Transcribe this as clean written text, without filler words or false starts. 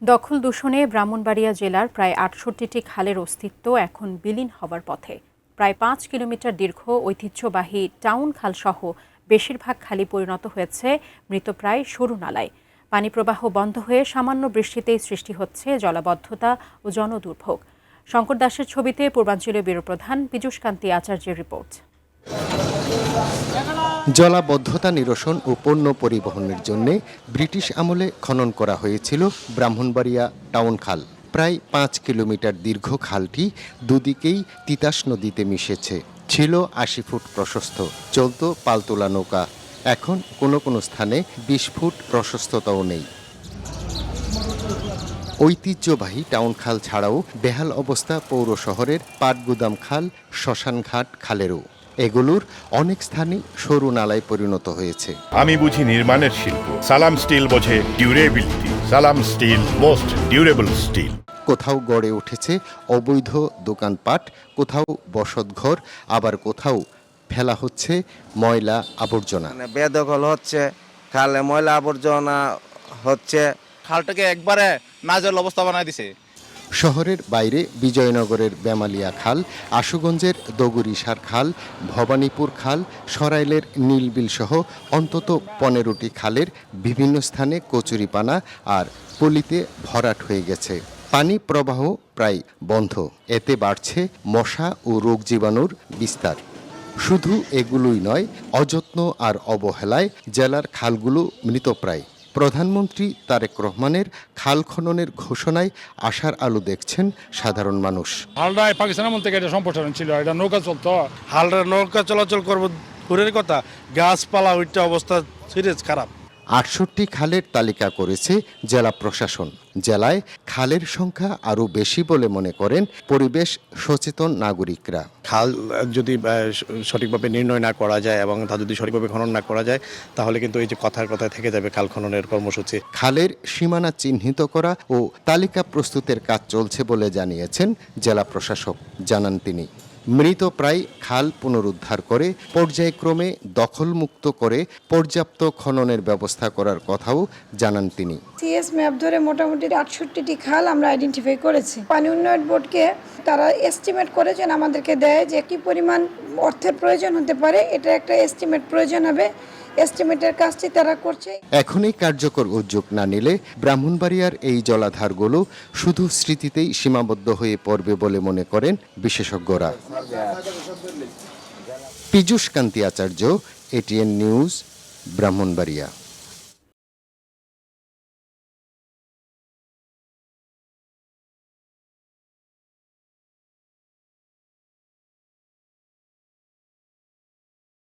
দখল দূষণে ব্রাহ্মণবাড়িয়া জেলার প্রায় ৬৮টি খালের অস্তিত্ব এখন বিলীন হবার পথে। প্রায় ৫ কিলোমিটার দীর্ঘ ঐতিহ্যবাহী টাউন খালসহ বেশিরভাগ খালই পরিণত হয়েছে মৃতপ্রায় সরু নালায়। পানি প্রবাহ বন্ধ হয়ে সামান্য বৃষ্টিতেই সৃষ্টি হচ্ছে জলাবদ্ধতা ও জনদুর্ভোগ। শঙ্কর দাসের ছবিতে পূর্বাঞ্চলীয় ব্যুরো প্রধান পীযূষ কান্তি আচার্যের রিপোর্ট। জলাবদ্ধতা নিরসন ও পণ্য পরিবহনের জন্য ব্রিটিশ আমলে খনন করা হয়েছিল ব্রাহ্মণবাড়িয়া টাউন খাল। প্রায় ৫ কিলোমিটার দীর্ঘ খালটি দুদিকেই তিতাস নদীতে মিশেছে। ছিল ৮০ ফুট প্রশস্ত, চলত পালতোলা নৌকা। এখন কোনো স্থানে ২০ ফুট প্রশস্ততাও নেই। ঐতিহ্যবাহী টাউন খাল ছাড়াও বেহাল অবস্থা পৌর শহরের পাটগুদাম খাল, শ্মশানঘাট খালেরও। এগুলোর অনেক স্থানই সরু নালায় পরিণত হয়েছে। আমি বুঝি নির্মাণের শিল্প, সালাম স্টিল বোঝে ডিউরেবিলিটি। সালাম স্টিল, মোস্ট ডিউরেবল স্টিল। কোথাও গড়ে উঠেছে অবৈধ দোকানপাট, কোথাও বসতঘর, আবার কোথাও ফেলা হচ্ছে ময়লা আবর্জনা। বেদখল হচ্ছে, খালে ময়লা আবর্জনা হচ্ছে। খালটাকে একবারে নাজেহাল অবস্থা বানায় দিছে। শহরের বাইরে বিজয়নগরের বেমালিয়া খাল, আশুগঞ্জের দগুরিসার খাল, ভবানীপুর খাল, সরাইলের নীলবিল সহ অন্তত ১৫টি খালের বিভিন্ন স্থানে কচুরিপানা আর পলিতে ভরাট হয়ে গেছে। পানি প্রবাহ প্রায় বন্ধ। এতে বাড়ছে মশা ও রোগ জীবাণুর বিস্তার। শুধু এগুলোই নয়, অযত্ন আর অবহেলায় জেলার খালগুলো মৃতপ্রায়। প্রধানমন্ত্রী তারেক রহমানের খাল খননের ঘোষণায় আশার আলো দেখছেন সাধারণ মানুষ। হালদায় পাকিস্তানের মধ্যে এটা সম্প্রসারণ ছিল, এটা নৌকা চলতো। হালদার নৌকা চলাচল করবো দূরের কথা, গাছপালা ওইটা অবস্থা সিরিয়াস খারাপ। ৬৮ খালের তালিকা করেছে জেলা প্রশাসন। জেলায় খালের সংখ্যা আরও বেশি বলে মনে করেন পরিবেশ সচেতন নাগরিকরা। খাল যদি সঠিকভাবে নির্ণয় না করা যায় এবং তা যদি সঠিকভাবে খনন না করা যায়, তাহলে কিন্তু এই যে কথায় থেকে যাবে খাল খননের কর্মসূচি। খালের সীমানা চিহ্নিত করা ও তালিকা প্রস্তুতের কাজ চলছে বলে জানিয়েছেন জেলা প্রশাসক। জানান তিনি, মৃত প্রায় খাল পুনরুদ্ধার করে পর্যায়ক্রমে দখলমুক্ত করে পর্যাপ্ত খননের ব্যবস্থা করার কথাও জানান তিনি। সিএস ম্যাপ ধরে মোটামুটি ৬৮টি খাল আমরা আইডেন্টিফাই করেছি। পানি উন্নয়ন বোর্ডকে তারা এস্টিমেট করেছেন, আমাদেরকে দেয় যে কি পরিমাণ অর্থের প্রয়োজন হতে পারে, এটা একটা এস্টিমেট প্রয়োজন হবে। এস্টিমেটের কাজটি তারা করছে। এখনই কার্যকর উদ্যোগ না নিলে ব্রাহ্মণবাড়িয়ার এই জলাধারগুলো শুধু স্মৃতিতেই সীমাবদ্ধ হয়ে পড়বে বলে মনে করেন বিশেষজ্ঞরা। পীযূষ কান্তি আচার্য, এটিএন নিউজ, ব্রাহ্মণবাড়িয়া।